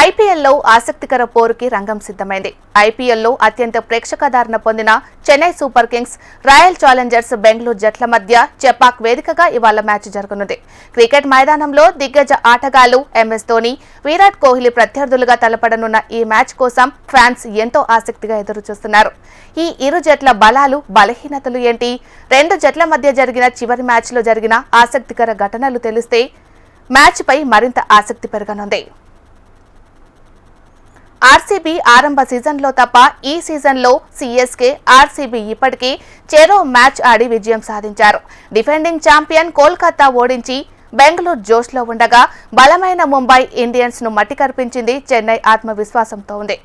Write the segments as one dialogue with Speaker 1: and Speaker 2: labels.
Speaker 1: ఐపీఎల్లో ఆసక్తికర పోరుకి రంగం సిద్ధమైంది. ఐపీఎల్లో అత్యంత ప్రేక్షకాదరణ పొందిన Chennai super Kings, royal Challengers Bengaluru జట్ల మధ్య చెపాక్ వేదికగా ఇవాళ మ్యాచ్ జరగనుంది. క్రికెట్ మైదానంలో దిగ్గజ ఆటగాళ్లు ఎంఎస్ ధోని, విరాట్ కోహ్లీ ప్రత్యర్థులుగా తలపడనున్న ఈ మ్యాచ్ కోసం ఫ్యాన్స్ ఎంతో ఆసక్తిగా ఎదురుచూస్తున్నారు. ఈ ఇరు జట్ల బలాలు, బలహీనతలు ఏంటి? రెండు జట్ల మధ్య జరిగిన చివరి మ్యాచ్లో జరిగిన ఆసక్తికర ఘటనలు తెలిస్తే మ్యాచ్ పై మరింత ఆసక్తి పెరగనుంది. ఆర్సీబీ ఆరంభ సీజన్లో తప్ప ఈ సీజన్లో సీఎస్కే, ఆర్సీబీ ఇప్పటికీ చెరో మ్యాచ్ ఆడి విజయం సాధించారు. డిఫెండింగ్ ఛాంపియన్ కోల్కతా ఓడించి బెంగళూరు జోష్లో ఉండగా బలమైన ముంబై ఇండియన్స్ ను మట్టి కరిపించింది చెన్నై ఆత్మవిశ్వాసంతో ఉంది.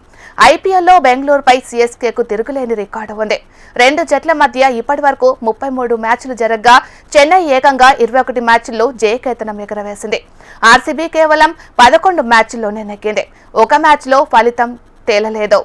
Speaker 1: ఐపీఎల్లో బెంగళూరుపై సీఎస్కేకు తిరుగులేని రికార్డు ఉంది. రెండు జట్ల మధ్య ఇప్పటి వరకు 33 మ్యాచ్లు జరగగా చెన్నై ఏకంగా 21 మ్యాచ్ల్లో జయకేతనం ఎగురవేసింది. ఆర్సీబీ కేవలం 11 మ్యాచ్ల్లోనే నెగ్గింది. ఒక మ్యాచ్లో ఫలితం తేలలేదు.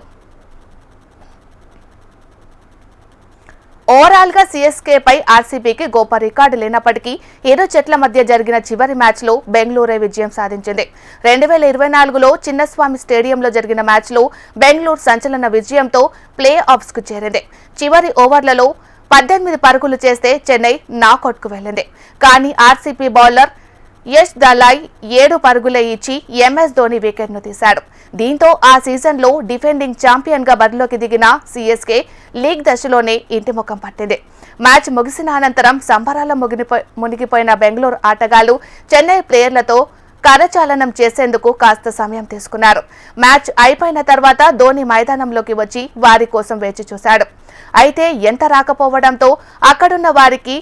Speaker 1: ఓవరాల్ గా సీఎస్కే పై ఆర్సీబీకి గొప్ప రికార్డు లేనప్పటికీ ఇరు జట్ల మధ్య జరిగిన చివరి మ్యాచ్లో బెంగళూరే విజయం సాధించింది. 2024లో చిన్నస్వామి స్టేడియంలో జరిగిన మ్యాచ్లో బెంగళూరు సంచలన విజయంతో ప్లే ఆఫ్స్ కు చేరింది. చివరి ఓవర్లలో 18 పరుగులు చేస్తే చెన్నై నాకౌట్కు వెళ్లింది. కానీ ఆర్సీబీ బౌలర్ యష్ దలాయ్ 7 పరుగులే ఇచ్చి ఎంఎస్ ధోని వికెట్ను తీశాడు. దీంతో ఆ సీజన్లో డిఫెండింగ్ ఛాంపియన్ గా బరిలోకి దిగిన సీఎస్కే లీగ్ దశలోనే ఇంటిముఖం పట్టింది. మ్యాచ్ ముగిసిన అనంతరం సంబరాల మునిగిపోయిన బెంగళూరు ఆటగాళ్లు చెన్నై ప్లేయర్లతో కరచాలనం చేసేందుకు కాస్త సమయం తీసుకున్నారు. మ్యాచ్ అయిపోయిన తర్వాత ధోని మైదానంలోకి వచ్చి వారి కోసం వేచి చూశాడు. అయితే ఎంత రాకపోవడంతో అక్కడున్న వారికి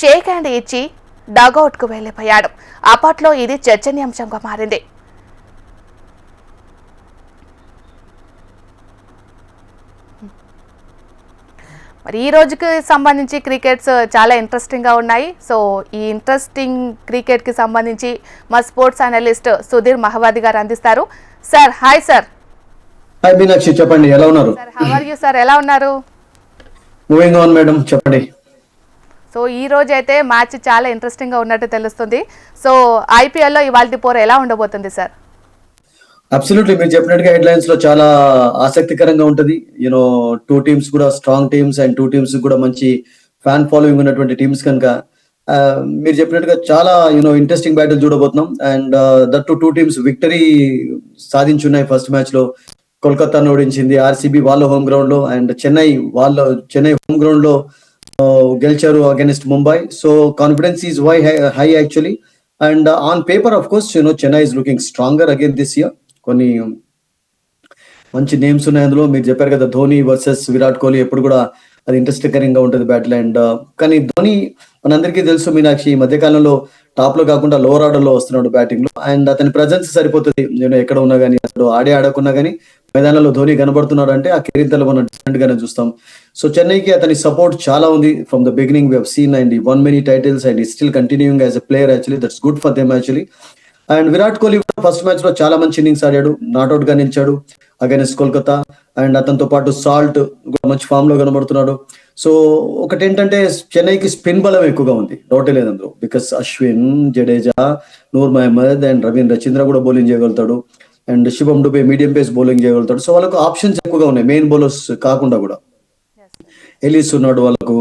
Speaker 1: షేక్ హ్యాండ్ ఇచ్చి డగౌట్ కు వెళ్లిపోయాడు. అప్పట్లో ఇది చర్చనీయాంశంగా మారింది. మరి ఈ రోజుకి సంబంధించి క్రికెట్స్ చాలా ఇంట్రెస్టింగ్ గా ఉన్నాయి. సో ఈ ఇంట్రెస్టింగ్ క్రికెట్ కి సంబంధించి మా స్పోర్ట్స్ అనలిస్ట్ సుధీర్ మహవాది గారు అందిస్తారు. Sir hi sir.
Speaker 2: Hi Meenakshi, చెప్పండి ఎలా ఉన్నారు?
Speaker 1: Sir how are you sir, ఎలా ఉన్నారు?
Speaker 2: మూవింగ్ ఆన్ మేడం, చెప్పండి.
Speaker 1: సో ఈ రోజు అయితే మ్యాచ్ చాలా ఇంట్రెస్టింగ్ గా ఉన్నట్టు తెలుస్తుంది. సో ఐపీఎల్ లో ఇవాల్టి పోరు ఎలా ఉండబోతుంది సార్?
Speaker 2: అబ్సల్యూట్లీ, మీరు చెప్పినట్టుగా హెడ్ లైన్స్ లో చాలా ఆసక్తికరంగా ఉంటది. యూనో 2 టీమ్స్ కూడా స్ట్రాంగ్ టీమ్స్ అండ్ 2 టీమ్స్ కూడా మంచి ఫ్యాన్ ఫాలోయింగ్ ఉన్నటువంటి టీమ్స్ కనుక మీరు చెప్పినట్టుగా చాలా ఇంట్రెస్టింగ్ బ్యాటిల్ చూడబోతున్నాం. అండ్ దట్ 2 టీమ్స్ విక్టరీ సాధించున్నాయి. ఫస్ట్ మ్యాచ్ లో కోల్కతాను ఓడించింది ఆర్సీబీ వాళ్ళ హోమ్ గ్రౌండ్ లో, అండ్ చెన్నై హోమ్ గ్రౌండ్ లో గెలిచారు against Mumbai. So confidence is high actually. And on paper of course Chennai is looking stronger again this year. కొన్ని మంచి నేమ్స్ ఉన్నాయి అందులో. మీరు చెప్పారు కదా ధోని వర్సెస్ విరాట్ కోహ్లీ, ఎప్పుడు కూడా అది ఇంట్రెస్టింగ్ గా ఉంటుంది బ్యాటిల్. అండ్ కానీ ధోని మనందరికీ తెలుసు మీనాక్షి, ఈ మధ్య కాలంలో టాప్ లో కాకుండా లోవర్ ఆర్డర్ లో వస్తున్నాడు బ్యాటింగ్ లో. అండ్ అతని ప్రజెన్స్ సరిపోతుంది. ఎక్కడ ఉన్నా కానీ, అతడు ఆడకున్నా కానీ మైదానంలో ధోని కనబడుతున్నాడు అంటే ఆ కెరీర్ మనం డిఫరెంట్ గానే చూస్తాం. సో చెన్నైకి అతని సపోర్ట్ చాలా ఉంది from the beginning. We have seen and won many titles and still continuing as a player. Actually that's good for them actually. And Virat Kohli first match లో చాలా మంచి ఇన్నింగ్స్ ఆడాడు, నాట్అవుట్ గా నిలిచాడు అగైన్స్ట్ కోల్కతా. అండ్ అతనితో పాటు సాల్ట్ కూడా మంచి ఫామ్ లో కనబడుతున్నాడు. సో ఒకటి ఏంటంటే చెన్నైకి స్పిన్ బలం ఎక్కువగా ఉంది, డౌటే లేదు అందులో. బికాస్ అశ్విన్, జడేజా, నూర్ మహమ్మద్ అండ్ రవీంద్ర చంద్ర కూడా బౌలింగ్ చేయగలుగుతాడు. And Shivam Dube medium pace bowling చేయగలుగుతాడు. సో వాళ్ళకు ఆప్షన్స్ ఎక్కువగా ఉన్నాయి, మెయిన్ బౌలర్స్ కాకుండా కూడా. ఎలీస్ ఉన్నాడు వాళ్ళకు.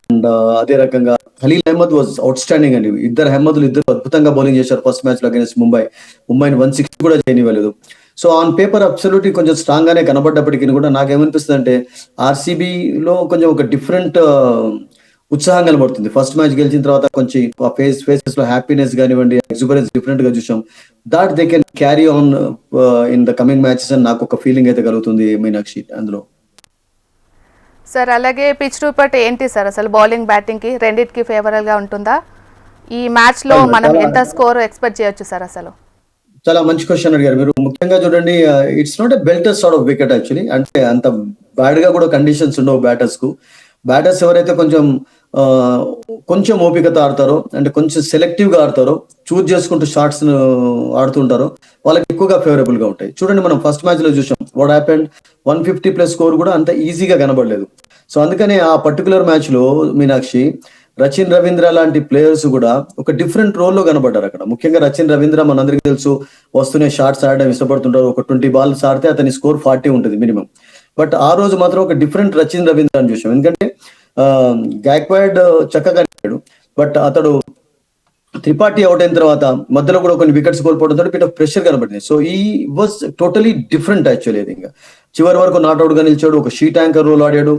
Speaker 2: అండ్ అదే రకంగా Khalil Ahmed was outstanding అండి. ఇద్దరు అద్భుతంగా బౌలింగ్ చేశారు ఫస్ట్ మ్యాచ్ లో అగైన్స్ ముంబైని 160 కూడా చేయనివ్వలేదు. సో ఆన్ పేపర్ అబ్సల్యూట్లీ కొంచెం స్ట్రాంగ్ గానే కనబడ్డప్పటికీ కూడా నాకేమనిపిస్తుంది అంటే ఆర్సీబీలో కొంచెం ఒక డిఫరెంట్ ఉత్సాహం కనబడుతుంది. ఫస్ట్ మ్యాచ్ గెలిచిన తర్వాత కొంచెం ఫేసెస్ లో హ్యాపీనెస్ కానివ్వండి, ఎక్సుబరెన్స్ డిఫరెంట్ గా చూసాం. That they can carry on in the coming matches అని నాకు ఒక ఫీలింగ్ అయితే కలుగుతుంది మీనాక్షి అందులో.
Speaker 1: సార్ అలాగే పిచ్ రిపోర్ట్ ఏంటి సార్? అసలు బౌలింగ్ బ్యాటింగ్ కి రెండింటికి ఫేవరబుల్ గా ఉంటుందా? ఈ మ్యాచ్ లో మనం ఎంత స్కోర్ ఎక్స్పెక్ట్ చేయొచ్చు సార్? అసలు
Speaker 2: చాలా మంచి క్వశ్చన్ అడిగారు మీరు. ముఖ్యంగా చూడండి, it's not a బెల్టర్ sort of wicket actually. అంటే అంత బ్యాడ్ గా కూడా కండిషన్స్ ఉండవు బ్యాటర్స్ కు. బ్యాటర్స్ ఎవరైతే కొంచెం ఓపికతో ఆడతారో, అంటే కొంచెం సెలెక్టివ్ గా ఆడతారో, చూజ్ చేసుకుంటూ షాట్స్ ఆడుతుంటారో వాళ్ళకి ఎక్కువగా ఫేవరబుల్ గా ఉంటాయి. చూడండి, మనం ఫస్ట్ మ్యాచ్ లో చూసాం వాట్ హ్యాపెండ్, 150+ స్కోర్ కూడా అంత ఈజీగా కనబడలేదు. సో అందుకనే ఆ పర్టికులర్ మ్యాచ్ లో మీనాక్షి రచిన్ రవీంద్ర లాంటి ప్లేయర్స్ కూడా ఒక డిఫరెంట్ రోల్లో కనబడ్డారు అక్కడ. ముఖ్యంగా రచిన్ రవీంద్ర మనందరికీ తెలుసు, వస్తూనే షాట్స్ ఆడడం ఇష్టపడుతుంటారు. ఒక 20 బాల్స్ ఆడితే అతని స్కోర్ 40 ఉంటుంది మినిమం. బట్ ఆ రోజు మాత్రం ఒక డిఫరెంట్ రచిన్ రవీంద్ర అని చూసాం. ఎందుకంటే గాయక్వాడ్ చక్కగా ఆడాడు, బట్ అతడు త్రిపాఠి అవుట్ అయిన తర్వాత మధ్యలో కూడా కొన్ని వికెట్స్ కోల్పోవడంతో బిట్ ఆఫ్ ప్రెషర్ కనబడింది. సో ఈ వాజ్ టోటలీ డిఫరెంట్ యాక్చువల్లీ. అది ఇంకా చివరి వరకు నాట్అవుట్ గా నిలిచాడు, ఒక షీట్ యాంకర్ రోల్ ఆడాడు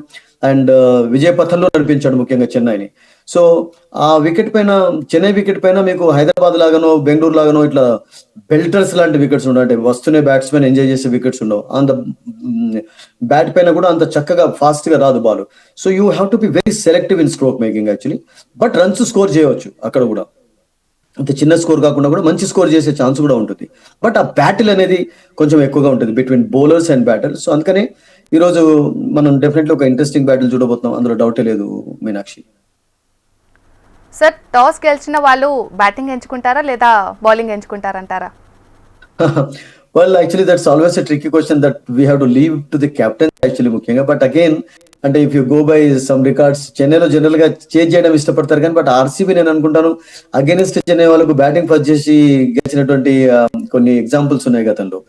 Speaker 2: అండ్ విజయ పథంలో నడిపించాడు ముఖ్యంగా చెన్నైని. సో ఆ వికెట్ పైన, చెన్నై వికెట్ పైన మీకు హైదరాబాద్ లాగానో బెంగళూరు లాగానో ఇట్లా బెల్టర్స్ లాంటి వికెట్స్ ఉండవు, అంటే వస్తూనే బ్యాట్స్మెన్ ఎంజాయ్ చేసే వికెట్స్ ఉండవు. అంత బ్యాట్ పైన కూడా అంత చక్కగా ఫాస్ట్ గా రాదు ball. So you have to be very selective in stroke making actually. But runs score చేయవచ్చు అక్కడ కూడా, అంత చిన్న స్కోర్ కాకుండా కూడా మంచి స్కోర్ చేసే ఛాన్స్ కూడా ఉంటుంది. బట్ ఆ బ్యాటిల్ అనేది కొంచెం ఎక్కువగా ఉంటుంది between bowlers and batters. So అందుకనే ఈరోజు మనం డెఫినెట్లీ ఒక ఇంట్రెస్టింగ్ బ్యాటిల్ చూడబోతున్నాం, అందులో డౌటే లేదు మీనాక్షి.
Speaker 1: సార్, టాస్ గెలిచిన వాళ్ళు బ్యాటింగ్ ఎంచుకుంటారా లేదా bowling ఎంచుకుంటారంటారా?
Speaker 2: Well, actually, that's always a tricky question that we have to leave to the captain actually ముఖ్యంగా. బట్ అగైన్ అంటే if you go by some records, చెన్నైలో జనరల్ గా చేంజ్ చేయడం ఇష్టపడతారు కానీ, బట్ ఆర్సీబీ నేను అనుకుంటాను అగైనెస్ట్ చెన్నై వాళ్ళకు బ్యాటింగ్ ఫస్ట్ చేసి గెలిచినటువంటి కొన్ని ఎగ్జాంపుల్స్ ఉన్నాయి గతంలో.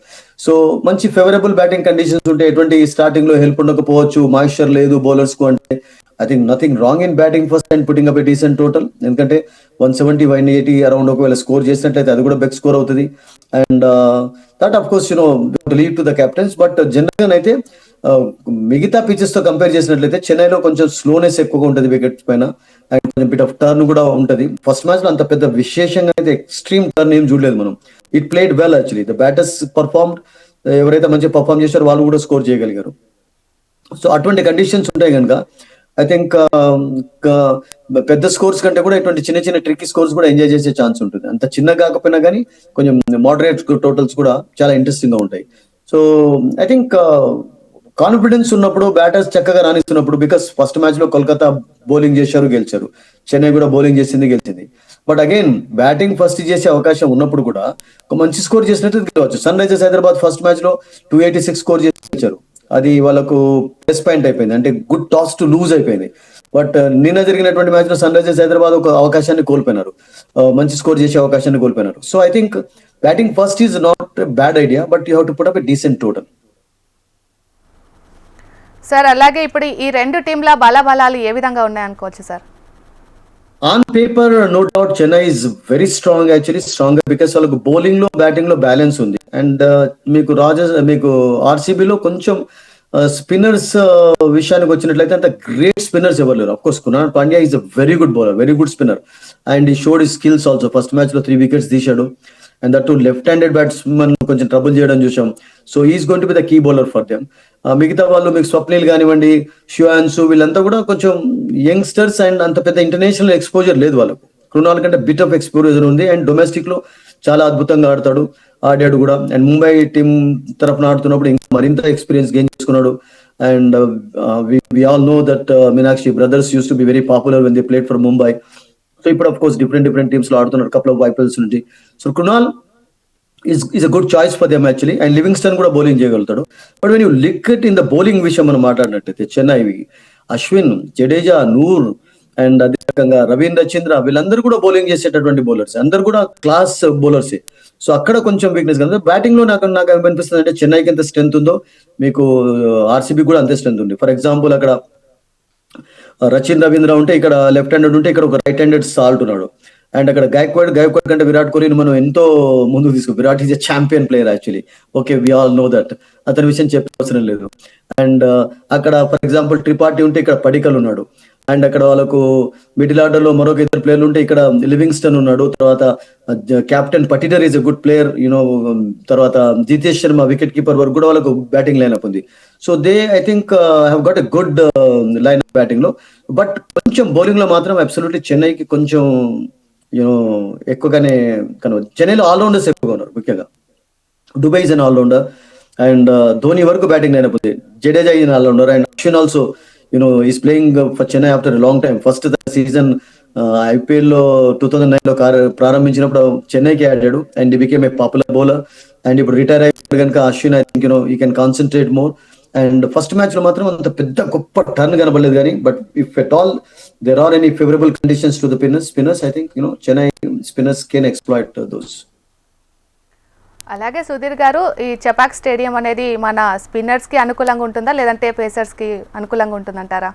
Speaker 2: సో మంచి ఫేవరబుల్ బ్యాటింగ్ కండిషన్స్ ఉంటే ఎటువంటి స్టార్టింగ్ లో హెల్ప్ ఉండకపోవచ్చు, మాయిశ్చర్ లేదు బౌలర్స్ కు అంటే I think nothing wrong in batting first and putting up a decent total. ఎందుకంటే 170, 180 అరౌండ్ ఒకవేళ స్కోర్ చేసినట్లయితే అది కూడా బెగ్ స్కోర్ అవుతుంది. And that of course leave to the captains. But general గా అయితే మిగతా పిచెస్ తో కంపేర్ చేసినట్లయితే చెన్నైలో కొంచెం స్లోనెస్ ఎక్కువగా ఉంటుంది వికెట్స్ పైన, అండ్ కొంచెం బిట్ ఆఫ్ టర్న్ కూడా ఉంటుంది. ఫస్ట్ మ్యాచ్ లో అంత పెద్ద విశేషంగా అయితే ఎక్స్ట్రీమ్ టర్న్ ఏం చూడలేదు మనం. It played well actually, the batters performed, ఎవరైతే మంచిగా పర్ఫార్మ్ చేశారో వాళ్ళు కూడా స్కోర్ చేయగలిగారు. సో అటువంటి కండిషన్స్ ఉంటాయి కనుక ఐ థింక్ పెద్ద స్కోర్స్ కంటే కూడా ఇటువంటి చిన్న చిన్న ట్రిక్కీ స్కోర్స్ కూడా ఎంజాయ్ చేసే ఛాన్స్ ఉంటుంది. అంత చిన్న కాకపోయినా కానీ కొంచెం మోడరేట్ టోటల్స్ కూడా చాలా ఇంట్రెస్టింగ్ గా ఉంటాయి. సో ఐ థింక్ కాన్ఫిడెన్స్ ఉన్నప్పుడు, బ్యాటర్స్ చక్కగా రాణిస్తున్నప్పుడు, బికాస్ ఫస్ట్ మ్యాచ్ లో కోల్కతా బౌలింగ్ చేశారు గెలిచారు, చెన్నై కూడా బౌలింగ్ చేసింది గెలిచింది. బట్ అగైన్ బ్యాటింగ్ ఫస్ట్ చేసే అవకాశం ఉన్నప్పుడు కూడా ఒక మంచి స్కోర్ చేసినట్టు గెలవచ్చు. Sunrisers Hyderabad first match లో 286 స్కోర్ చేసి గెలిచారు, అది వాళ్ళకు ప్లస్ పాయింట్ అయిపోయింది, అంటే గుడ్ టాస్ టు లూజ్ అయిపోయింది. బట్ నిన్న జరిగినటువంటి మ్యాచ్ లో సన్ రైజర్స్ హైదరాబాద్ ఒక అవకాశాన్ని కోల్పోయినారు, మంచి స్కోర్ చేసే అవకాశాన్ని కోల్పోయినారు. So I think batting first is not bad idea, but you have to put up a decent total.
Speaker 1: Sir, అలాగే ఇప్పుడు ఈ రెండు టీంల బలాబలాలు ఏ విధంగా ఉన్నాయనుకోవచ్చు sir?
Speaker 2: On paper no doubt Chennai is very strong, actually strong because వాళ్ళకు బౌలింగ్ లో బ్యాటింగ్ లో బ్యాలెన్స్ ఉంది. అండ్ మీకు ఆర్సీబీలో కొంచెం స్పిన్నర్స్ విషయానికి వచ్చినట్లయితే అంత గ్రేట్ స్పిన్నర్స్ ఎవరు లేరు. Of course Krunal Pandya is a very good bowler, very good spinner, and he showed he skills also. First match లో 3 వికెట్స్ తీశాడు, and that to left handed batsman కొంచెం ట్రబుల్ చేయడం చూసాం. So is going to be the key bowler for them. మిగతా వాళ్ళు మీకు స్వప్నిల్ కానివ్వండి, షుయాన్సు, వీళ్ళంతా కూడా కొంచెం యంగ్స్టర్స్ అండ్ అంత పెద్ద ఇంటర్నేషనల్ ఎక్స్పోజర్ లేదు వాళ్ళకు. కృణాల్ కంటే బిట్ ఆఫ్ ఎక్స్పోజర్ ఉంది, అండ్ డొమెస్టిక్ లో చాలా అద్భుతంగా ఆడాడు కూడా. అండ్ ముంబై టీం తరఫున ఆడుతున్నప్పుడు ఇంకా మరింత ఎక్స్పీరియన్స్ గెయిన్ చేసుకున్నాడు. And we all know that Meenakshi brothers used to be very popular when they played for Mumbai. So ఇప్పుడు అఫ్ కోర్స్ డిఫరెంట్ టీమ్స్ లో ఆడుతున్నారు, కపుల్ ఆఫ్ ఐపీఎల్స్ నుంచి. So Krunal is a good choice for them actually, and Livingston కూడా bowling చేయగలుగుతాడు. But when you look at in the bowling విషయం మనం మాట్లాడినట్టయితే Chennai Ashwin, Jadeja, Noor and అదే రకంగా రవీంద్ర చంద్ర, వీళ్ళందరూ కూడా బౌలింగ్ చేసేటటువంటి బౌలర్స్, అందరు కూడా క్లాస్ బౌలర్స్. సో అక్కడ కొంచెం వీక్నెస్ కదా బ్యాటింగ్ లో. నాకు ఏమనిపిస్తుంది అంటే చెన్నైకి ఎంత స్ట్రెంత్ ఉందో మీకు ఆర్సీబీ కూడా అంతే స్ట్రెంత్ ఉంది. ఫర్ ఎగ్జాంపుల్ అక్కడ రచిన్ రవీంద్ర ఉంటే ఇక్కడ లెఫ్ట్ హ్యాండెడ్ ఉంటే ఇక్కడ ఒక రైట్ హ్యాండెడ్ సాల్ట్ ఉన్నాడు. అండ్ అక్కడ గైక్వాడ్ కంటే విరాట్ కోహ్లీని మనం ఎంతో ముందుకు Virat is a champion player actually. Okay, we all know that, అతని విషయం చెప్పే అవసరం లేదు. అండ్ అక్కడ ఫర్ ఎగ్జాంపుల్ త్రిపాఠి ఉంటే ఇక్కడ పడికల్ ఉన్నాడు. అండ్ అక్కడ వాళ్ళకు మిడిల్ ఆర్డర్ లో మరొక 2 ప్లేయర్లు ఉంటే ఇక్కడ లివింగ్స్టన్ ఉన్నాడు. తర్వాత captain Patidar is a good player, తర్వాత జితేష్ శర్మ వికెట్ కీపర్ వరకు కూడా వాళ్ళకు బ్యాటింగ్ లైన్ అప్ ఉంది. So they I think have got a good line up batting లో. బట్ కొంచెం బౌలింగ్ లో మాత్రం అబ్సల్యూట్లీ చెన్నైకి కొంచెం ఎక్కువగానే చెన్నైలో ఆల్రౌండర్స్ ఎక్కువగా ఉన్నారు. ముఖ్యంగా Dube is an all rounder, and Dhoni వరకు బ్యాటింగ్ లైన్ అప్ ఉంది. Jadeja is all rounder, and Ashwin also is playing for Chennai after long time. First season IPL లో 2009 లో ప్రారంభించినప్పుడు చెన్నైకి ఆడాడు, and became a popular bowler. And ఇప్పుడు రిటైర్ అయ్యాడు కనుక Ashwin I think he can concentrate more. And first match లో మాత్రం అంత పెద్ద గొప్ప టర్న్ కనబడలేదు కానీ, but if at all there or any favourable conditions to the spinners, I think Chennai spinners can exploit those.
Speaker 1: అలాగే సుధీర్ గారు, ఈ చపాక్ స్టేడియం అనేది మన స్పిన్నర్స్కి అనుకూలంగా ఉంటుందా లేదంటే పేసర్స్కి అనుకూలంగా ఉంటుందంటారా?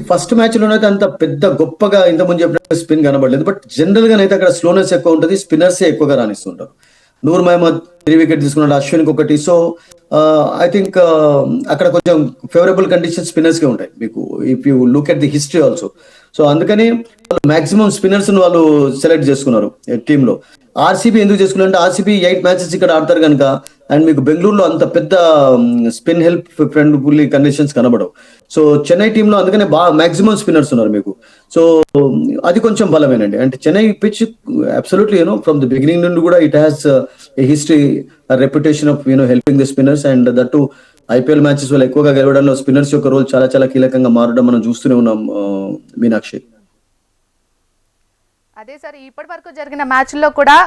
Speaker 2: ఫస్ట్ మ్యాచ్ లోనైతే అంత పెద్ద గొప్పగా ఇంతకుముందు చెప్పినట్టు స్పిన్ కనబడలేదు, బట్ జనరల్ గా అయితే అక్కడ స్లోనెస్ ఎక్కువ ఉంటుంది, స్పిన్నర్సే ఎక్కువగా రాణిస్తుంటారు. నూర్ మహమ్మద్ 3 వికెట్ తీసుకున్నాడు, అశ్విన్ ఒకటి. సో ఐ థింక్ అక్కడ కొంచెం ఫేవరబుల్ కండిషన్ స్పిన్నర్స్ కే ఉంటాయి మీకు, if you look at the history also. So అందుకని వాళ్ళు మాక్సిమం స్పిన్నర్స్ వాళ్ళు సెలెక్ట్ చేసుకున్నారు టీమ్ లో. ఆర్సీబీ ఎందుకు చేసుకున్నారు అంటే ఆర్సీబీ 8 మ్యాచెస్ ఇక్కడ ఆడతారు కనుక, అండ్ మీకు బెంగళూరులో అంత పెద్ద స్పిన్ హెల్ప్ ఫ్రెండ్లీ కండిషన్స్ కనబడవు. సో చెన్నై టీంలో అందుకనే బాగా మాక్సిమం స్పిన్నర్స్ ఉన్నారు మీకు. సో అది కొంచెం బలమేనండి. అంటే Chennai pitch absolutely from the beginning నుండి కూడా it has a history, reputation of helping the spinners, and that to IPL matches వల్ల ఎక్కువగా గెలవడంలో స్పిన్నర్స్ యొక్క రోల్ చాలా చాలా కీలకంగా మారడం మనం చూస్తూనే ఉన్నాం మీనాక్షి.
Speaker 1: అదే సార్, ఇప్పటి వరకు జరిగిన మ్యాచ్ల్లో కూడా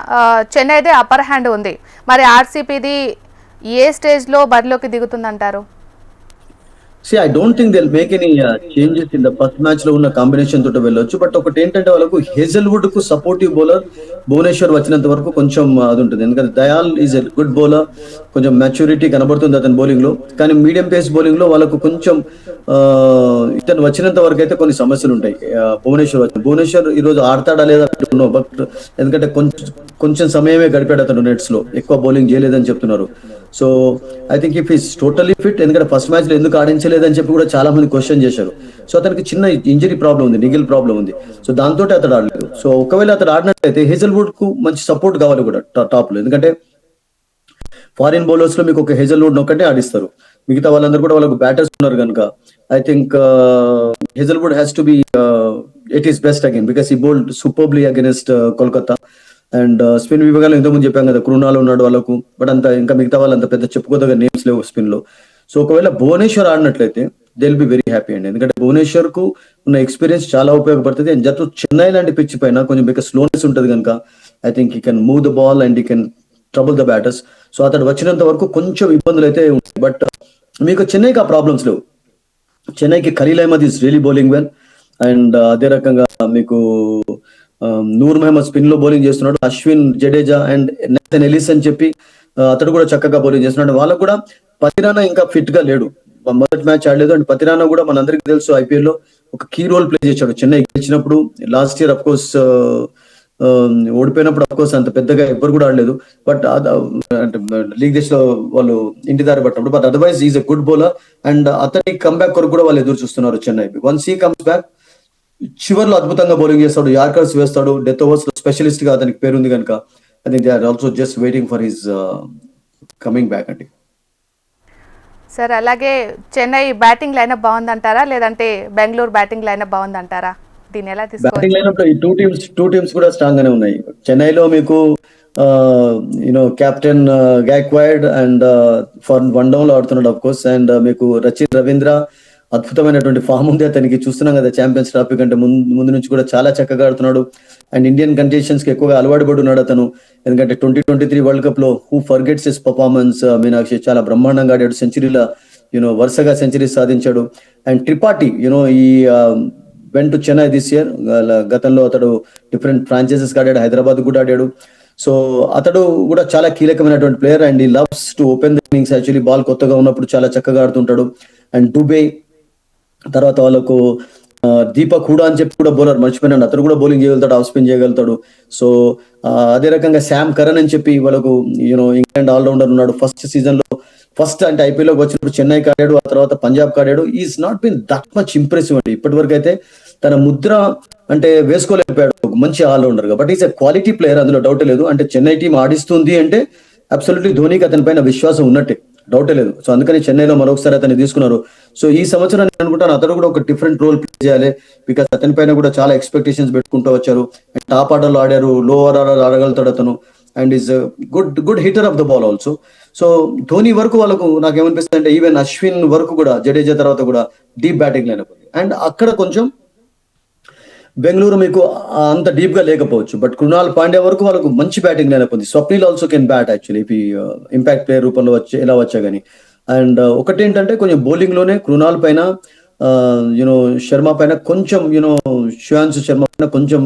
Speaker 1: చెన్నైదే అప్పర్ హ్యాండ్ ఉంది. మరి ఆర్సీపీది ఏ స్టేజ్లో బరిలోకి దిగుతుందంటారు?
Speaker 2: I don't think they make any changes in the first match లో ఉన్న కాంబినేషన్ తోటి వెళ్ళొచ్చు. బట్ ఒకటి ఏంటంటే వాళ్ళకు హేజల్వుడ్ కు సపోర్టివ్ బౌలర్ భువనేశ్వర్ వచ్చినంత వరకు కొంచెం అది ఉంటుంది. ఎందుకంటే Dayal is a good bowler, కొంచెం మెచ్యూరిటీ కనబడుతుంది అతని బౌలింగ్ లో. కానీ మీడియం పేస్ బౌలింగ్ లో వాళ్ళకు కొంచెం ఇతను వచ్చినంత వరకు అయితే కొన్ని సమస్యలు ఉంటాయి. భువనేశ్వర్ ఈ రోజు ఆడతాడా లేదా బట్ ఎందుకంటే కొంచెం సమయమే గడిపాడు అతను నెట్స్ లో, ఎక్కువ బౌలింగ్ చేయలేదని చెప్తున్నారు. So I think if is totally fit, ఎందుకంటే ఫస్ట్ మ్యాచ్ లో ఎందుకు ఆడించలేదని చెప్పి కూడా చాలా మంది క్వశ్చన్ చేశారు. సో అతనికి చిన్న ఇంజరీ ప్రాబ్లం ఉంది, నిగిల్ ప్రాబ్లం ఉంది. సో దాంతో అతడు ఆడలేదు. సో ఒకవేళ అతడు ఆడినట్లయితే హేజల్వుడ్ కు మంచి సపోర్ట్ కావాలి కూడా టాప్ లో, ఎందుకంటే ఫారిన్ బౌలర్స్ లో మీకు ఒక హేజల్వుడ్ ఒకటే ఆడిస్తారు, మిగతా వాళ్ళందరూ కూడా వాళ్ళకు బ్యాటర్స్ ఉన్నారు కనుక I think Hazlewood has to be it is best again because he bowled superbly against Kolkata. And spin విభాగంలో ఇంతకుముందు చెప్పాం కదా, కృణాలు ఉన్నాడు వాళ్ళకు, బట్ అంత ఇంకా మిగతా వాళ్ళు అంత పెద్ద చెప్పుకోదగ్గ నేమ్స్ లేవు స్పిన్ లో. సో ఒకవేళ భువనేశ్వర్ ఆడినట్లయితే they will be very happy అండి, ఎందుకంటే భువనేశ్వర్ కు ఉన్న ఎక్స్పీరియన్స్ చాలా ఉపయోగపడుతుంది. అండ్ జట్టు చెన్నై లాంటి పిచ్ పైన కొంచెం మీకు స్లోనెస్ ఉంటుంది కనుక I think he can move the ball and he can trouble the batters. So అతడు వచ్చినంత వరకు కొంచెం ఇబ్బందులు అయితే ఉంటాయి, బట్ మీకు చెన్నైకి ఆ ప్రాబ్లమ్స్ లేవు. చెన్నైకి Khalil Ahmed is really bowling well, and అదే రకంగా మీకు నూర్ మహమ్మద్ స్పిన్ లో బౌలింగ్ చేస్తున్నాడు, Ashwin, Jadeja and Nathan Ellis అని చెప్పి అతడు కూడా చక్కగా బౌలింగ్ చేస్తున్నాడు. వాళ్ళకు కూడా పతిరానా ఇంకా ఫిట్ గా లేడు, మొదటి మ్యాచ్ ఆడలేదు. అండ్ పతిరానా కూడా మనందరికీ తెలుసు ఐపీఎల్ లో ఒక కీ రోల్ ప్లే చేశాడు. చెన్నై గెలిచినప్పుడు లాస్ట్ ఇయర్ అఫ్ కోర్స్ ఓడిపోయినప్పుడు అఫ్ కోర్స్ అంత పెద్దగా ఎవ్వరు కూడా ఆడలేదు, బట్ అంటే లీగ్ దశలో వాళ్ళు ఇంటి దారి పట్టినప్పుడు. But otherwise is a good bowler, and అతని కంబ్యాక్ కొరకు కూడా వాళ్ళు ఎదురు చూస్తున్నారు Chennai. Once he comes back చివర్లో అద్భుతంగా బౌలింగ్ చేస్తాడు, యార్కర్స్ వేస్తాడు, డెత్ ఓవర్స్ లో స్పెషలిస్ట్ గా అతనికి పేరుంది కనుక I think they are also just waiting for his coming back అండి.
Speaker 1: సార్ అలాగే చెన్నై బ్యాటింగ్ లైనప్ బాగుందంటారా లేదంటే బెంగళూరు బ్యాటింగ్ లైనప్ బాగుందంటారా? దీన్ని ఎలా తీసుకోవాలి?
Speaker 2: బ్యాటింగ్ లైనప్ ఈ టూ టీమ్స్ కూడా స్ట్రాంగ్ గానే ఉన్నాయి. చెన్నైలో మీకు captain Gaikwad and for one down లో ఆడుతున్నాడు అఫ్ కోర్స్, అండ్ మీకు రచిన్ రవీంద్ర అద్భుతమైనటువంటి ఫామ్ ఉంది అతనికి, చూస్తున్నాం కదా ఛాంపియన్స్ ట్రోఫీ కంటే ముందు నుంచి కూడా చాలా చక్కగా ఆడుతున్నాడు. అండ్ ఇండియన్ కండిషన్స్ కి ఎక్కువగా అలవాటు పడి ఉన్నాడు అతను, ఎందుకంటే 2023 వరల్డ్ కప్ లో who forgets his performance, Meenakshi చాలా బ్రహ్మాండంగా ఆడాడు, సెంచరీల వరుసగా సెంచరీస్ సాధించాడు. అండ్ త్రిపాఠి ఈ went to Chennai this year, గతంలో అతడు డిఫరెంట్ ఫ్రాంచైజెస్ ఆడాడు, హైదరాబాద్ కూడా ఆడాడు. సో అతడు కూడా చాలా కీలకమైనటువంటి ప్లేయర్, అండ్ ఈ loves to open the innings. Actually ball కొత్తగా ఉన్నప్పుడు చాలా చక్కగా ఆడుతుంటాడు. అండ్ డుబే తర్వాత వాళ్ళకు దీపక్ హూడా అని చెప్పి కూడా బౌలర్ మర్చిపోయినాడు, అతను కూడా బౌలింగ్ చేయగలుగుతాడు, ఆఫ్ స్పిన్ చేయగలుగుతాడు. సో అదే రకంగా శామ్ కరన్ అని చెప్పి వాళ్ళకు ఇంగ్లాండ్ ఆల్రౌండర్ ఉన్నాడు. ఫస్ట్ అంటే ఐపీఎల్ లోకి వచ్చినప్పుడు చెన్నైకి ఆడాడు, ఆ తర్వాత పంజాబ్ ఆడాడు. Is not been that much impressive అండి ఇప్పటి వరకు అయితే, తన ముద్ర అంటే వేసుకోలేకపోయాడు మంచి ఆల్రౌండర్ గా, but is a quality player, అందులో డౌటే లేదు. అంటే చెన్నై టీం ఆడిస్తుంది అంటే అబ్సల్యూట్లీ ధోనికి అతని పైన విశ్వాసం ఉన్నట్టే, డౌటే లేదు. సో అందుకని చెన్నైలో మరొకసారి అతన్ని తీసుకున్నారు. సో ఈ సంవత్సరం నేను అనుకుంటాను అతను కూడా ఒక డిఫరెంట్ రోల్ ప్లే చేయాలి, బికాస్ అతని పైన కూడా చాలా ఎక్స్పెక్టేషన్స్ పెట్టుకుంటూ వచ్చారు. టాప్ ఆర్డర్ లో ఆడారు, లో ఆర్డర్ ఆడగలుగుతాడు అతను, and is good hitter of the ball also. So Dhoni వరకు వాళ్ళకు నాకేమనిపిస్తుంది అంటే ఈవెన్ అశ్విన్ వరకు కూడా, జడేజా తర్వాత కూడా డీప్ బ్యాటింగ్ లైనప్ ఉంది. అండ్ అక్కడ కొంచెం బెంగళూరు మీకు అంత డీప్ గా లేకపోవచ్చు, బట్ కృణాల్ పాండ్యా వరకు వాళ్ళకు మంచి బ్యాటింగ్ లైనప్ ఉంది. Swapnil also can bat actually, impact player రూపంలో ఎలా వచ్చా కానీ. అండ్ ఒకటేంటంటే కొంచెం బౌలింగ్ లోనే కృణాల్ పైన యూనో శర్మ పైన కొంచెం శ్రేయాన్ష్ శర్మ పైన కొంచెం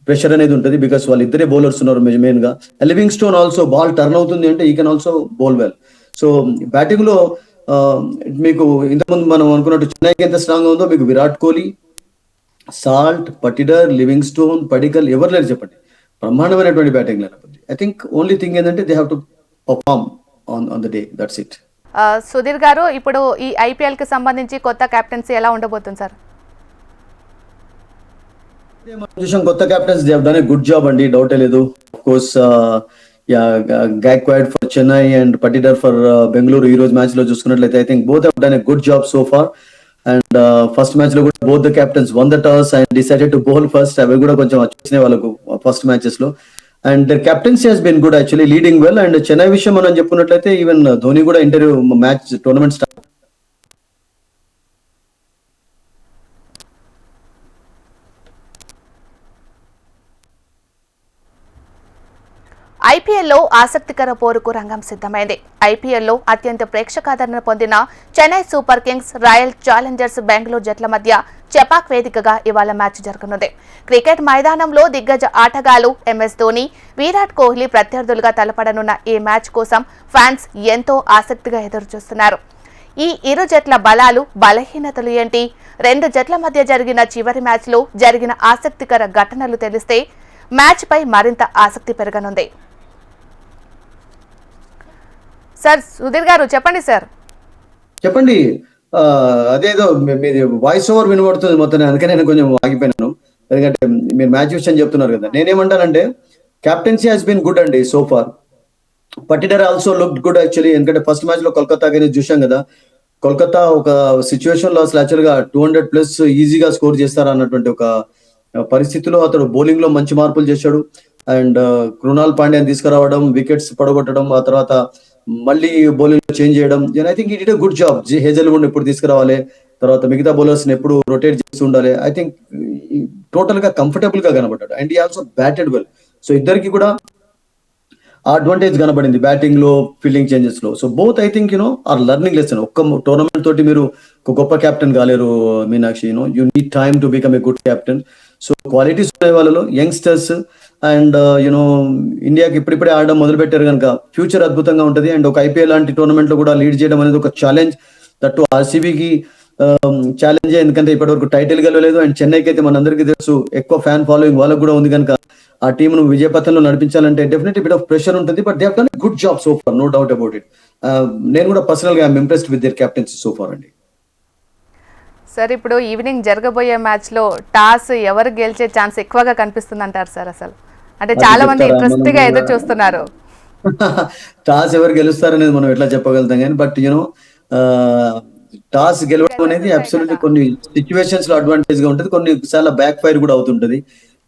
Speaker 2: ప్రెషర్ అనేది ఉంటుంది, బికాస్ వాళ్ళు ఇద్దరే బౌలర్స్ ఉన్నారు మెయిన్ గా. Living stone also ball turn అవుతుంది అంటే ఈ can also bowl well. So batting లో ఆ, మీకు ఇంతకుముందు మనం అనుకున్నట్టు చెన్నైకి ఎంత స్ట్రాంగ్ ఉందో మీకు Virat Kohli, Salt, Patidar, Livingstone, Padikkal ఎవరు లేరు చెప్పండి, బ్రహ్మాండమైనటువంటి బ్యాటింగ్ లేకపోతే. ఐ థింక్ ఓన్లీ థింగ్ ఏంటంటే they have to perform on the day, that's it.
Speaker 1: Sudheer garu, ఇప్పుడు ఈ ఐపీఎల్ కి సంబంధించి కొత్త కెప్టెన్సీ ఎలా ఉండబోతుంది సార్?
Speaker 2: చూసాం కొత్త captains, they have done a good job అండి, డౌటే లేదు. Of course Gaikwad for Chennai and Patidar for Bengaluru ఈ రోజు మ్యాచ్ లో చూసుకున్నట్లయితే I think both have done a good job so far. And first match లో కూడా both the captains won the toss and decided to bowl first. అవి కూడా కొంచెం వచ్చినాయి వాళ్ళకు ఫస్ట్ మ్యాచెస్ లో. And their captaincy has been good actually, leading well. And Chennai విషయం మనం చెప్పుకున్నట్లయితే ఈవెన్ ధోని కూడా ఇంటర్వ్యూ మ్యాచ్ టోర్నమెంట్ స్టార్ట్
Speaker 1: ఐపీఎల్లో ఆసక్తికర పోరుకు రంగం సిద్ధమైంది. ఐపీఎల్లో అత్యంత ప్రేక్షకాదరణ పొందిన Chennai super Kings, royal Challengers Bengaluru జట్ల మధ్య చెపాక్ వేదికగా ఇవాళ మ్యాచ్ జరగనుంది. క్రికెట్ మైదానంలో దిగ్గజ ఆటగాళ్లు ఎంఎస్ ధోని, విరాట్ కోహ్లీ ప్రత్యర్థులుగా తలపడనున్న ఈ మ్యాచ్ కోసం ఫ్యాన్స్ ఎంతో ఆసక్తిగా ఎదురుచూస్తున్నారు. ఈ ఇరు జట్ల బలాలు, బలహీనతలు ఏంటి? రెండు జట్ల మధ్య జరిగిన చివరి మ్యాచ్లో జరిగిన ఆసక్తికర ఘటనలు తెలిస్తే మ్యాచ్ పై మరింత ఆసక్తి పెరగనుంది. సార్ సుధీర్ గారు చెప్పండి సార్.
Speaker 2: చెప్పండి. అదేదో మీది వాయిస్ ఓవర్ వినబడుతుంది మొత్తం, అందుకని నేను కొంచెం ఆగిపోయినాను. ఎందుకంటే మీరు మ్యాచ్ విషయం చెప్తున్నారు కదా. నేనేమంటానంటే కెప్టెన్సీ హాస్ బీన్ గుడ్ అండి so far. Patidar also look good actually, ఎందుకంటే ఫస్ట్ మ్యాచ్ లో కోల్కతా అనేది చూసాం కదా. కోల్కతా ఒక సిచ్యువేషన్ లో అసలు యాక్చువల్ గా 200+ ఈజీగా స్కోర్ చేస్తారా అన్నటువంటి ఒక పరిస్థితిలో అతడు బౌలింగ్ లో మంచి మార్పులు చేశాడు. అండ్ కృణాల్ పాండ్యాని తీసుకురావడం, వికెట్స్ పడగొట్టడం, ఆ తర్వాత మళ్ళీ బౌలింగ్ లో చేంజ్ చేయడం. I think it good job. Hazlewood ఎప్పుడు తీసుకురావాలి, తర్వాత మిగతా బౌలర్స్ ఎప్పుడు రొటేట్ చేస్తూ ఉండాలి. ఐ థింక్ టోటల్ గా కంఫర్టబుల్ గా కనబడ్డాడు. అండ్ ఈ ఆల్సో బ్యాటెడ్ వెల్. సో ఇద్దరికి కూడా అడ్వాంటేజ్ కనబడింది బ్యాటింగ్ లో, ఫీల్డింగ్ చేంజెస్ లో. So both I think are learning lesson. ఒక్క టోర్నమెంట్ తోటి మీరు ఒక గొప్ప కెప్టెన్ కాలేరు Meenakshi. You need time to become a good captain. So qualities ఉన్నాయి వాళ్ళలో, యంగ్స్టర్స్. అండ్ ఇండియాకి ఇప్పుడిప్పుడే ఆడడం మొదలు పెట్టారు కనుక ఫ్యూచర్ అద్భుతంగా ఉంటుంది. అండ్ ఒక ఐపీఎల్ లాంటి టోర్నమెంట్ లో కూడా లీడ్ చేయడం అనేది ఒక ఛాలెంజ్. దట్టు ఆర్సీబీకి ఛాలెంజ్, ఎందుకంటే ఇప్పటివరకు టైటిల్ గెలవలేదు. అండ్ చెన్నైకి అయితే మనందరికీ తెలుసు ఎక్కువ ఫ్యాన్ ఫాలోయింగ్ వాళ్ళకు కూడా ఉంది కనుక ఆ టీమ్ ను విజయపథంలో నడిపించాలంటే డెఫినెట్లీ బిట్ ఆఫ్ ప్రెషర్ ఉంటుంది. But they have done good job so far, no doubt about it. నేను కూడా పర్సనల్ గా I'm impressed with their captaincy so far అండి.
Speaker 1: సార్, ఇప్పుడు ఈవినింగ్ జరగబోయే మ్యాచ్ లో టాస్ ఎవరు గెలిచే ఛాన్స్ ఎక్కువగా కనిపిస్తుంది అంటారు సార్? అసలు అంటే చాలా మంది ఇంట్రెస్ట్ గా ఎదురు చూస్తున్నారు.
Speaker 2: టాస్ ఎవరు గెలుస్తారనేది మనం ఎట్లా చెప్పగలుగుతాం కానీ, బట్ టాస్ గెలవడం అనేది అబ్సల్యూట్లీ కొన్ని సిచ్యువేషన్స్ లో అడ్వాంటేజ్ గా ఉంటుంది, కొన్నిసార్లు బ్యాక్ ఫైర్ కూడా అవుతుంటది.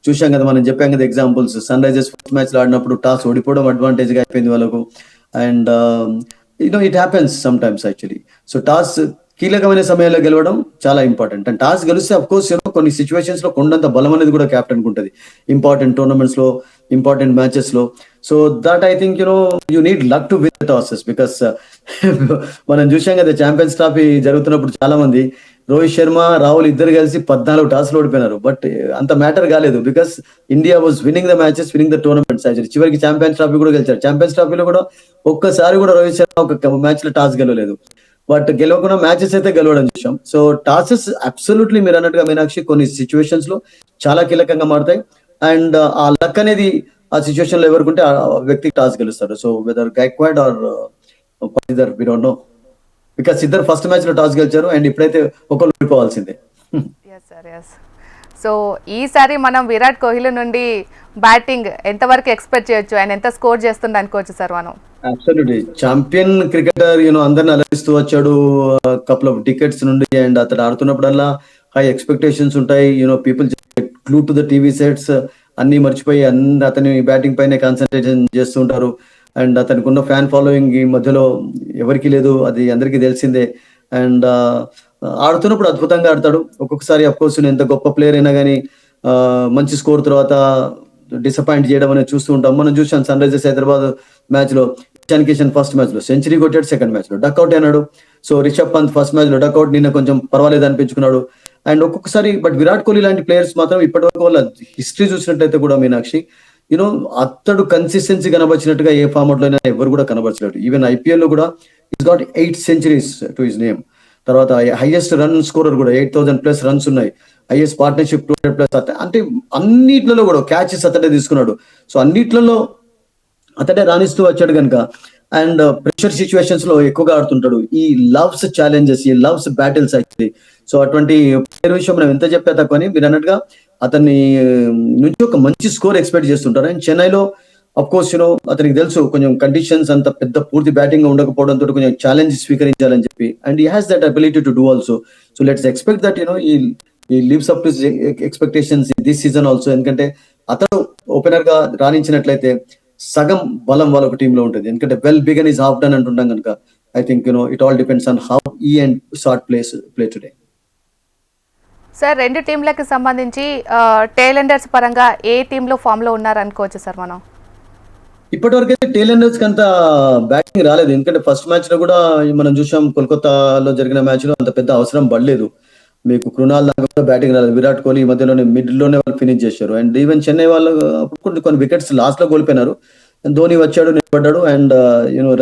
Speaker 2: చూసాం కదా, మనం చెప్పాం కదా examples. Sunrisers first match లో ఆడినప్పుడు టాస్ ఓడిపోవడం అడ్వాంటేజ్ గా అయిపోయింది వాళ్ళకు. And it happens sometimes actually. So toss కీలకమైన సమయంలో గెలవడం చాలా ఇంపార్టెంట్. అండ్ టాస్ గెలిస్తే అఫ్ కోర్స్ కొన్ని సిచ్యువేషన్స్ లో కొండంత బలం అనేది కూడా కెప్టెన్ కు ఉంటుంది, ఇంపార్టెంట్ టోర్నమెంట్స్ లో, ఇంపార్టెంట్ మ్యాచెస్ లో. So that I think you need luck to win tosses. Because మనం చూసాం కదా ఛాంపియన్స్ ట్రోఫీ జరుగుతున్నప్పుడు చాలా మంది రోహిత్ శర్మ, రాహుల్ ఇద్దరు కలిసి 14 టాస్లు ఓడిపోయినారు. బట్ అంత మ్యాటర్ కాలేదు, because India was winnowing the matches, winnowing the tournaments. చివరికి ఛాంపియన్స్ ట్రోఫీ కూడా గెలిచారు. ఛాంపియన్స్ ట్రోఫీలో కూడా ఒక్కసారి కూడా రోహిత్ శర్మ ఒక మ్యాచ్ లో టాస్ గెలవలేదు. బట్ గెలవకుండా మ్యాచెస్ అయితే గెలవడం చూసాం. సో టాసెస్ అబ్సల్యూట్లీ మీరు అన్నట్టుగా మీనాక్షి కొన్ని సిచ్యువేషన్స్ లో చాలా కీలకంగా మారుతాయి. అండ్ ఆ లక్ అనేది ఆ సిచ్యువేషన్ లో ఎవరుకుంటే ఆ వ్యక్తికి టాస్ గెలుస్తారు. So whether Gaikwad or Patidar, we don't know, because ఇద్దరు ఫస్ట్ మ్యాచ్ లో టాస్ గెలిచారు. అండ్ ఇప్పుడైతే ఒకళ్ళు ఓడిపోవాల్సిందే.
Speaker 1: సో ఈసారి మనం విరాట్ కోహ్లీ నుండి బ్యాటింగ్ ఎంతవరకు ఎక్స్పెక్ట్ చేయొచ్చు? ఆయన ఎంత స్కోర్ చేస్తుంది అనుకోవచ్చు సార్ మనం?
Speaker 2: అబ్సల్యూట్లీ ఛాంపియన్ క్రికెటర్, అందరిని అలరిస్తూ వచ్చాడు కపుల్ ఆఫ్ డికెట్స్ నుండి. అండ్ అతను ఆడుతున్నప్పుడల్లా హై ఎక్స్పెక్టేషన్స్ ఉంటాయి. People glue to the TV sets, అన్ని మర్చిపోయి అతని బ్యాటింగ్ పైనే కాన్సన్ట్రేషన్ చేస్తుంటారు. అండ్ అతనికి ఉన్న ఫ్యాన్ ఫాలోయింగ్ ఈ మధ్యలో ఎవరికి లేదు, అది అందరికీ తెలిసిందే. అండ్ ఆడుతున్నప్పుడు అద్భుతంగా ఆడతాడు. ఒక్కొక్కసారి అఫ్ కోర్స్ ఎంత గొప్ప ప్లేయర్ అయినా కానీ మంచి స్కోర్ తర్వాత డిసప్పాయింట్ చేయడం అనేది చూస్తూ ఉంటాం. మనం చూసాం సన్ రైజర్స్ హైదరాబాద్ మ్యాచ్ లో ఇషాన్ కిషన్ ఫస్ట్ మ్యాచ్ లో సెంచరీ కొట్టాడు, సెకండ్ మ్యాచ్ లో డక్అవుట్ అయినాడు. సో రిషబ్ పంత్ ఫస్ట్ మ్యాచ్ లో డక్అవుట్, నిన్న కొంచెం పర్వాలేదు అనిపించుకున్నాడు. అండ్ ఒక్కొక్కసారి బట్ విరాట్ కోహ్లీ లాంటి ప్లేయర్స్ మాత్రం ఇప్పటి వరకు వాళ్ళ హిస్టరీ చూసినట్లయితే కూడా మీనాక్షి, యూనో అతడు కన్సిస్టెన్సీ కనబరిచినట్టుగా ఏ ఫార్మాట్ లో అయినా ఎవరు కూడా కనబరచలేడు. ఈవెన్ ఐపీఎల్ లో కూడా is got 8 centuries to his name. తర్వాత హైయెస్ట్ రన్ స్కోరర్ కూడా 8,000+ రన్స్ ఉన్నాయి. Highest partnership 200+. అంటే అన్నిట్లలో కూడా క్యాచెస్ అతడే తీసుకున్నాడు. సో అన్నిట్లలో అతడే రాణిస్తూ వచ్చాడు కనుక, అండ్ ప్రెషర్ సిచ్యువేషన్స్ లో ఎక్కువగా ఆడుతుంటాడు. ఈ లవ్స్ ఛాలెంజెస్, ఈ లవ్స్ బ్యాటిల్స్ యాక్చువల్లీ. సో అటువంటి ప్లేయర్ విషయం మనం ఎంత చెప్పా తక్కువని, మీరు అన్నట్టుగా అతన్ని నుంచి ఒక మంచి స్కోర్ ఎక్స్పెక్ట్ చేస్తుంటారు. అండ్ చెన్నైలో అఫ్ కోర్స్ అతనికి తెలుసు కొంచెం కండిషన్స్ అంత పెద్ద పూర్తి బ్యాటింగ్ ఉండకపోవడంతో కొంచెం ఛాలెంజ్ స్వీకరించాలని చెప్పి, and he has that ability to do also. So let's expect that he lives up to expectations this season also. ఎందుకంటే అతను ఓపెనర్ గా రాణించినట్లయితే సగం బలం వాళ్ళ టీంలో ఉంటుంది. ఎందుకంటే well begun is half done అంటుంటాం కనుక, I think it all depends on how he and Salt play today.
Speaker 1: Sir, రెండు టీంలకు సంబంధించి టేలెండర్స్ పరంగా ఏ టీంలో ఫామ్లో ఉన్నారు అనుకోవచ్చు సార్ మనం?
Speaker 2: ఇప్పటివరకు అయితే టేలెండర్స్ కి అంత బ్యాటింగ్ రాలేదు. ఎందుకంటే ఫస్ట్ మ్యాచ్ లో కూడా మనం చూసాం, కోల్కతాలో జరిగిన మ్యాచ్ లో అంత పెద్ద అవసరం పడలేదు. మీకు కృణాల్ దాకా కూడా బ్యాటింగ్ రాలేదు. విరాట్ కోహ్లీ ఈ మధ్యలోనే మిడిల్ లోనే వాళ్ళు ఫినిష్ చేశారు. అండ్ ఈవెన్ చెన్నై వాళ్ళు కొన్ని వికెట్స్ లాస్ట్ లో కోల్పోయినారు. ధోని వచ్చాడు, నిలబడ్డాడు, అండ్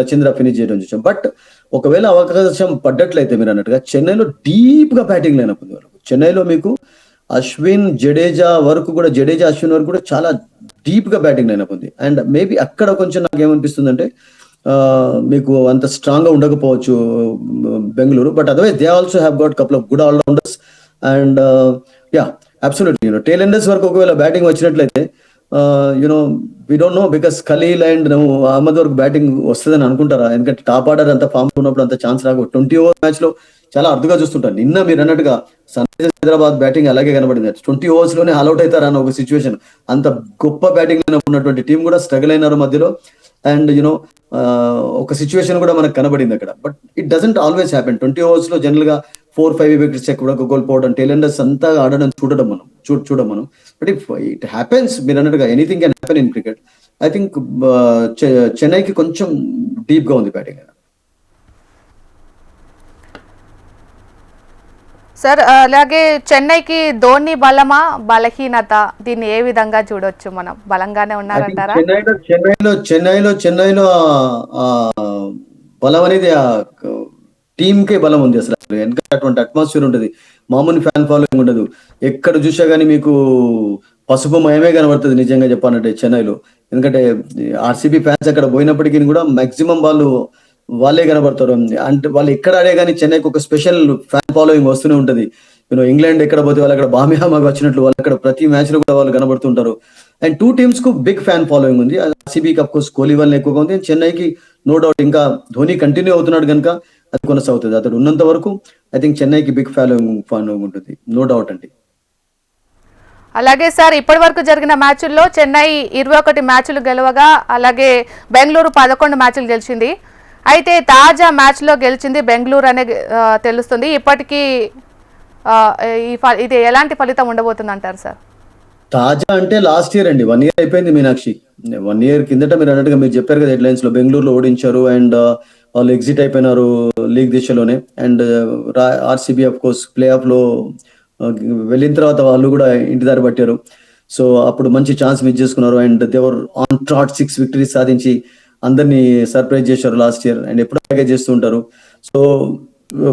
Speaker 2: రచీంద్ర ఫినిష్ చేయడం చూసాం. బట్ ఒకవేళ అవకాశం పడ్డట్లయితే మీరు అన్నట్టుగా చెన్నైలో డీప్ గా బ్యాటింగ్ లైనప్ ఉంది వాళ్ళకు. చెన్నైలో మీకు అశ్విన్, జడేజా వరకు కూడా, జడేజా అశ్విన్ వరకు కూడా చాలా డీప్ గా బ్యాటింగ్ లైనప్ ఉంది. అండ్ మేబీ అక్కడ కొంచెం నాకు ఏమనిపిస్తుంది అంటే మీకు అంత స్ట్రాంగ్ గా ఉండకపోవచ్చు Bengaluru. But otherwise they also have got couple of good all rounders. And yeah, absolutely tail enders వరకు ఒకవేళ బ్యాటింగ్ వచ్చినట్లయితే we don't know, because Khaleel and Ahmed వరకు బ్యాటింగ్ వస్తుందని అనుకుంటారా? ఎందుకంటే టాప్ ఆర్డర్ అంత ఫామ్ ఉన్నప్పుడు అంత ఛాన్స్ రాకు. 20 ఓవర్ మ్యాచ్ లో చాలా అరుదుగా చూస్తుంటారు. నిన్న మీరు అన్నట్టుగా సన్ రైజర్స్ హైదరాబాద్ బ్యాటింగ్ అలాగే కనబడింది. 20 ఓవర్స్ లోనే ఆల్అౌట్ అవుతారా అన్న ఒక సిచ్యువేషన్. అంత గొప్ప బ్యాటింగ్ ఉన్నటువంటి టీం కూడా స్ట్రగుల్ అయినారు మధ్యలో. అండ్ ఒక సిచ్యువేషన్ కూడా మనకు కనబడింది అక్కడ. But it doesn't always happen. 20 overs లో జనరల్ గా 4-5 వికెట్స్ కూడా కోల్పోవడం, టేలెండర్స్ అంతా ఆడడం చూడడం మనం. బట్ ఇఫ్ ఇట్ హ్యాపెన్స్, మీరు అన్నట్టుగా anything can happen in cricket. I think చెన్నైకి కొంచెం డీప్ గా ఉంది బ్యాటింగ్.
Speaker 1: సార్, అలాగే చెన్నైకి ధోని బలమా బలహీనత, దీన్ని ఏ విధంగా చూడొచ్చు మనం? బలంగానే ఉన్నారంటారా?
Speaker 2: చెన్నైలో బలం అనేది టీమ్ కే బలం ఉంది అసలు. ఎందుకంటే అటువంటి అట్మాస్ఫియర్ ఉంటుంది, మామూలు ఫ్యాన్ ఫాలోయింగ్ ఉండదు. ఎక్కడ చూసా కానీ మీకు పసుపు మయమే కనబడుతుంది నిజంగా చెప్పాలంటే చెన్నైలో. ఎందుకంటే ఆర్సీబీ ఫ్యాన్స్ అక్కడ పోయినప్పటికీ కూడా మాక్సిమం వాళ్ళే కనబడతారు. అంటే వాళ్ళు ఎక్కడ ఆడే కానీ చెన్నైకి ఒక స్పెషల్ ఫ్యాన్ ఫాలోయింగ్ వస్తూనే ఉంటది. ఇంగ్లాండ్ ఎక్కడ పోతే వాళ్ళు అక్కడ బామిహామాగా వచ్చినట్లు వాళ్ళు అక్కడ ప్రతి మ్యాచ్ లో కూడా వాళ్ళు కనబడుతుంటారు. అండ్ 2 టీమ్స్ కు బిగ్ ఫ్యాన్ ఫాలోయింగ్ ఉంది. ఆర్సీబీకి అఫ్ కోర్స్ కోహ్లీ వల్ల ఎక్కువగా ఉంది. చెన్నైకి నో డౌట్ ఇంకా ధోని కంటిన్యూ అవుతున్నాడు కనుక అది కొనసాగుతుంది. అతడు ఉన్నంత వరకు ఐ థింక్ చెన్నైకి బిగ్ ఫాలోయింగ్ ఉంటుంది, నో డౌట్ అండి.
Speaker 1: అలాగే సార్, ఇప్పటి వరకు జరిగిన మ్యాచ్ల్లో చెన్నై 21 మ్యాచ్లు గెలవగా, అలాగే బెంగళూరు 11 మ్యాచ్లు గెలిచింది. అయితే తాజా మ్యాచ్లో గెలిచింది బెంగళూరు అనే తెలుస్తుంది. ఇప్పటికీ ఇది ఎలాంటి ఫలితం ఉండబోతుంది అంటారు సార్?
Speaker 2: తాజా అంటే లాస్ట్ ఇయర్ అండి, 1 ఇయర్ అయిపోయింది మీనాక్షి. 1 ఇయర్ కిందట మీరు అన్నట్టుగా మీరు చెప్పారు కదా హెడ్లైన్స్ లో, బెంగళూరులో ఓడించారు అండ్ వాళ్ళు ఎగ్జిట్ అయిపోయినారు లీగ్ దిశలోనే. And RCB of course play off లో వెళ్ళిన తర్వాత వాళ్ళు కూడా ఇంటి దారి పట్టారు. సో అప్పుడు మంచి ఛాన్స్ మిస్ చేసుకున్నారు. అండ్ దేవర్ ఆన్ ట్రాట్ 6 విక్టరీస్ సాధించి అందరినీ సర్ప్రైజ్ చేశారు లాస్ట్ ఇయర్. అండ్ ఎప్పుడు అలాగే చేస్తూ ఉంటారు. సో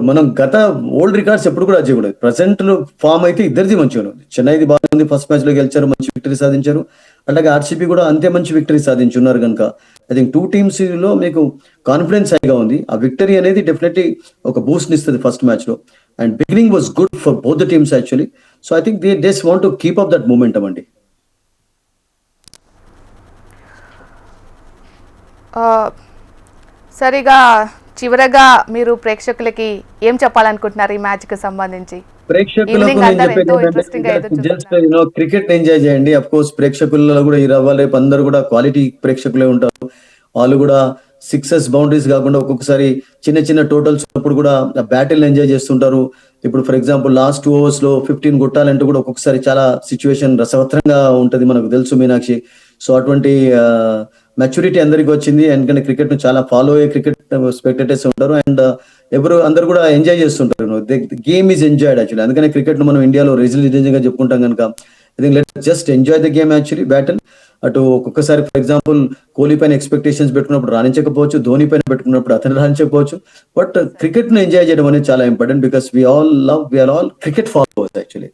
Speaker 2: మనం గత ఓల్డ్ రికార్డ్స్ ఎప్పుడు కూడా చేయకూడదు. ప్రజెంట్ ఫామ్ అయితే ఇద్దరిది మంచిగా ఉంది. చెన్నైది బాగుంది, ఫస్ట్ మ్యాచ్ లో గెలిచారు, మంచి విక్టరీ సాధించారు. అలాగే ఆర్సీబీ కూడా అంతే మంచి విక్టరీ సాధించున్నారు కనుక ఐ థింక్ 2 టీమ్స్ లో మీకు కాన్ఫిడెన్స్ హైగా ఉంది. ఆ విక్టరీ అనేది డెఫినెట్లీ ఒక బూస్ట్ ఇస్తుంది ఫస్ట్ మ్యాచ్ లో. And beginning was good for both the teams actually. So I think they just want to keep up that momentum అండి.
Speaker 1: సరిగా చివరగా మీరు ప్రేక్షకులకి ఏం చెప్పాలనుకుంటున్నారు ఈ మ్యాచ్ కి సంబంధించి?
Speaker 2: ప్రేక్షకులకు నేను చెప్పేది జస్ట్ క్రికెట్ ఎంజాయ్ చేయండి. అఫ్ కోర్స్ ప్రేక్షకులలో కూడా ఈ రేపు అందరూ కూడా క్వాలిటీ ప్రేక్షకులే ఉంటారు. వాళ్ళు కూడా సిక్సెస్ బౌండరీస్ కాకుండా ఒక్కొక్కసారి చిన్న చిన్న టోటల్స్ అప్పుడు కూడా బ్యాటిల్ ఎంజాయ్ చేస్తుంటారు. ఇప్పుడు ఫర్ ఎగ్జాంపుల్ లాస్ట్ 2 ఓవర్స్ లో 15 కొట్టాలంటే కూడా ఒక్కొక్కసారి చాలా సిచ్యువేషన్ రసవత్రంగా ఉంటది, మనకు తెలుసు మీనాక్షి. సో అటువంటి మెచ్యూరిటీ అందరికి వచ్చింది. ఎందుకంటే క్రికెట్ ను చాలా ఫాలో అయ్యే క్రికెట్ స్పెక్టేటర్స్ ఉంటారు. అండ్ అందరు కూడా ఎంజాయ్ చేస్తుంటారు. Game is enjoyed actually. అందుకనే క్రికెట్ ను మనం ఇండియాలో రెసిలియెంట్ గా చెప్పుకుంటాం కనుక I think let just enjoy the game actually battle. అటు ఒక్కొక్కసారి ఫర్ ఎగ్జాంపుల్ కోహ్లీ పైన ఎక్స్పెక్టేషన్స్ పెట్టుకున్నప్పుడు రాణించకపోవచ్చు, ధోని పైన పెట్టుకున్నప్పుడు అతను రాణించకపోవచ్చు. బట్ క్రికెట్ ను ఎంజాయ్ చేయడం అనేది చాలా important because we are all cricket followers actually.